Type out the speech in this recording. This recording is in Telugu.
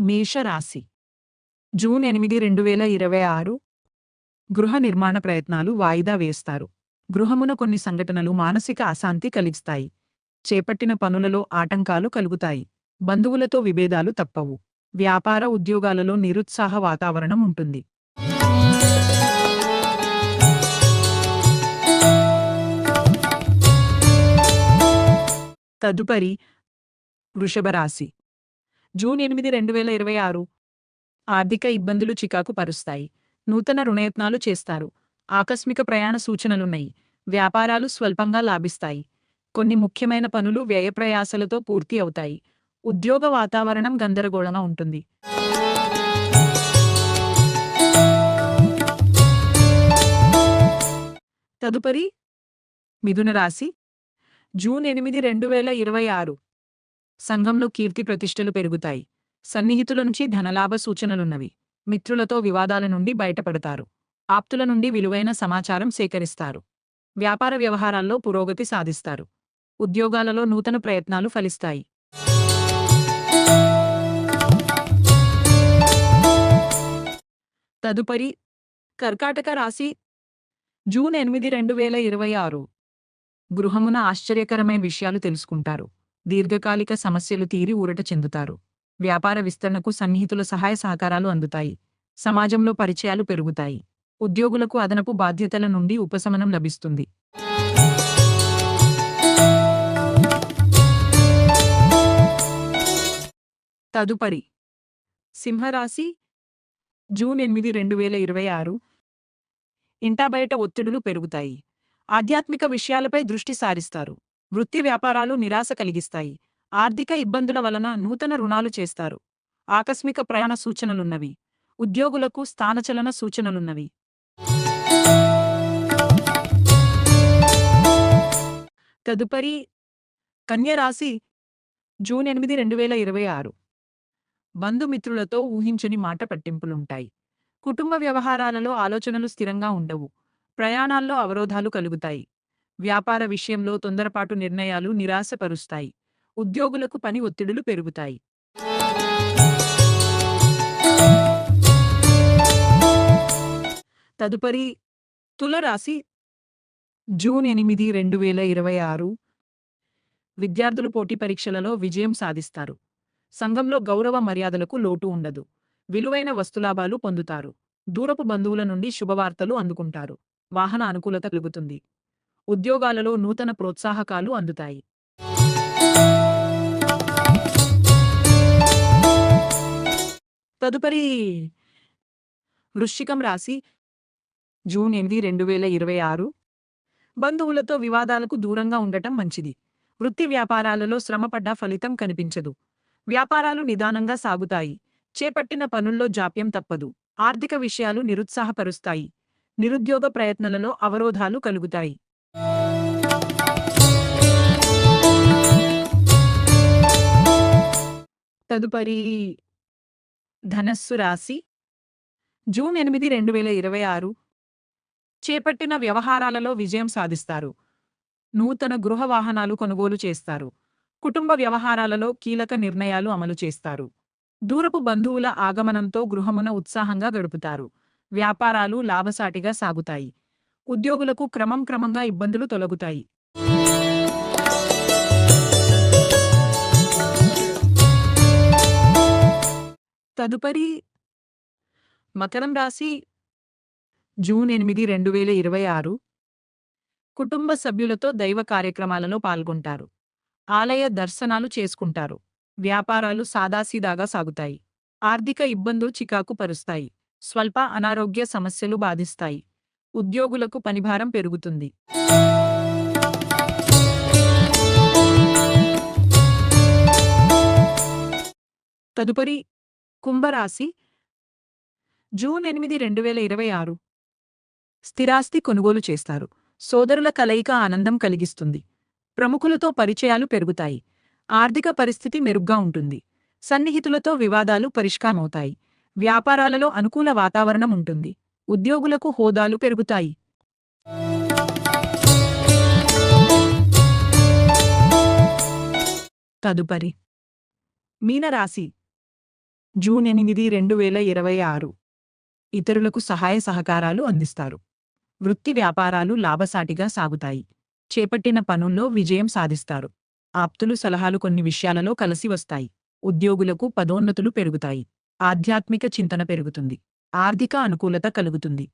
మేషరాశి జూన్ 8, 2026 గృహ నిర్మాణ ప్రయత్నాలు వాయిదా వేస్తారు. గృహమున కొన్ని సంఘటనలు మానసిక అశాంతి కలిగిస్తాయి. చేపట్టిన పనులలో ఆటంకాలు కలుగుతాయి. బంధువులతో విభేదాలు తప్పవు. వ్యాపార ఉద్యోగాలలో నిరుత్సాహ వాతావరణం ఉంటుంది. తదుపరి వృషభ రాశి జూన్ 8, 2026 ఆర్థిక ఇబ్బందులు చికాకు పరుస్తాయి. నూతన రుణయత్నాలు చేస్తారు. ఆకస్మిక ప్రయాణ సూచనలున్నాయి. వ్యాపారాలు స్వల్పంగా లాభిస్తాయి. కొన్ని ముఖ్యమైన పనులు వ్యయప్రయాసలతో పూర్తి అవుతాయి. ఉద్యోగ వాతావరణం గందరగోళంగా ఉంటుంది. తదుపరి మిథున రాశి జూన్ 8, 2026 సంఘంలో కీర్తి ప్రతిష్టలు పెరుగుతాయి. సన్నిహితుల నుంచి ధనలాభ సూచనలున్నవి. మిత్రులతో వివాదాల నుండి బయటపడతారు. ఆప్తుల నుండి విలువైన సమాచారం సేకరిస్తారు. వ్యాపార వ్యవహారాల్లో పురోగతి సాధిస్తారు. ఉద్యోగాలలో నూతన ప్రయత్నాలు ఫలిస్తాయి. తదుపరి కర్కాటక రాశి జూన్ 8, 2026 గృహమున ఆశ్చర్యకరమైన విషయాలు తెలుసుకుంటారు. దీర్ఘకాలిక సమస్యలు తీరి ఊరట చెందుతారు. వ్యాపార విస్తరణకు సన్నిహితుల సహాయ సహకారాలు అందుతాయి. సమాజంలో పరిచయాలు పెరుగుతాయి. ఉద్యోగులకు అదనపు బాధ్యతల నుండి ఉపశమనం లభిస్తుంది. తదుపరి సింహరాశి జూన్ 8, 2026 ఇంటా బయట ఒత్తిడులు పెరుగుతాయి. ఆధ్యాత్మిక విషయాలపై దృష్టి సారిస్తారు. వృత్తి వ్యాపారాలు నిరాశ కలిగిస్తాయి. ఆర్థిక ఇబ్బందుల వలన నూతన రుణాలు చేస్తారు. ఆకస్మిక ప్రయాణ సూచనలున్నవి. ఉద్యోగులకు స్థానచలన సూచనలున్నవి. తదుపరి కన్యరాశి జూన్ 8, 2026 బంధుమిత్రులతో ఊహించని మాట పట్టింపులుంటాయి. కుటుంబ వ్యవహారాలలో ఆలోచనలు స్థిరంగా ఉండవు. ప్రయాణాల్లో అవరోధాలు కలుగుతాయి. వ్యాపార విషయంలో తొందరపాటు నిర్ణయాలు నిరాశపరుస్తాయి. ఉద్యోగులకు పని ఒత్తిడులు పెరుగుతాయి. తదుపరి తులరాశి జూన్ 8, 2026 విద్యార్థులు పోటీ పరీక్షలలో విజయం సాధిస్తారు. సంఘంలో గౌరవ మర్యాదలకు లోటు ఉండదు. విలువైన వస్తులాభాలు పొందుతారు. దూరపు బంధువుల నుండి శుభవార్తలు అందుకుంటారు. వాహన అనుకూలత కలుగుతుంది. ఉద్యోగాలలో నూతన ప్రోత్సాహకాలు అందుతాయి. తదుపరి వృశ్చికం రాశి జూన్ 8, 2026 బంధువులతో వివాదాలకు దూరంగా ఉండటం మంచిది. వృత్తి వ్యాపారాలలో శ్రమపడ్డ ఫలితం కనిపించదు. వ్యాపారాలు నిదానంగా సాగుతాయి. చేపట్టిన పనుల్లో జాప్యం తప్పదు. ఆర్థిక విషయాలు నిరుత్సాహపరుస్తాయి. నిరుద్యోగ ప్రయత్నాలలో అవరోధాలు కలుగుతాయి. తదుపరి ధనస్సు రాశి జూన్ 8, 2026 చేపట్టిన వ్యవహారాలలో విజయం సాధిస్తారు. నూతన గృహ వాహనాలు కొనుగోలు చేస్తారు. కుటుంబ వ్యవహారాలలో కీలక నిర్ణయాలు అమలు చేస్తారు. దూరపు బంధువుల ఆగమనంతో గృహమున ఉత్సాహంగా గడుపుతారు. వ్యాపారాలు లాభసాటిగా సాగుతాయి. ఉద్యోగులకు క్రమంగా ఇబ్బందులు తొలగుతాయి. తదుపరి మకరం రాశి జూన్ 8, 2026 కుటుంబ సభ్యులతో దైవ కార్యక్రమాలలో పాల్గొంటారు. ఆలయ దర్శనాలు చేసుకుంటారు. వ్యాపారాలు సాదాసీదాగా సాగుతాయి. ఆర్థిక ఇబ్బందులు చికాకు పరుస్తాయి. స్వల్ప అనారోగ్య సమస్యలు బాధిస్తాయి. ఉద్యోగులకు పనిభారం పెరుగుతుంది. తదుపరి కుంభరాశి జూన్ 8, 2026 స్థిరాస్తి కొనుగోలు చేస్తారు. సోదరుల కలయిక ఆనందం కలిగిస్తుంది. ప్రముఖులతో పరిచయాలు పెరుగుతాయి. ఆర్థిక పరిస్థితి మెరుగ్గా ఉంటుంది. సన్నిహితులతో వివాదాలు పరిష్కారమవుతాయి. వ్యాపారాలలో అనుకూల వాతావరణం ఉంటుంది. ఉద్యోగులకు హోదాలు పెరుగుతాయి. తదుపరి మీనరాశి జూన్ 8, 2026. ఇతరులకు సహాయ సహకారాలు అందిస్తారు. వృత్తి వ్యాపారాలు లాభసాటిగా సాగుతాయి. చేపట్టిన పనుల్లో విజయం సాధిస్తారు. ఆప్తులు సలహాలు కొన్ని విషయాలలో కలిసి వస్తాయి. ఉద్యోగులకు పదోన్నతులు పెరుగుతాయి. ఆధ్యాత్మిక చింతన పెరుగుతుంది. ఆర్థిక అనుకూలత కలుగుతుంది.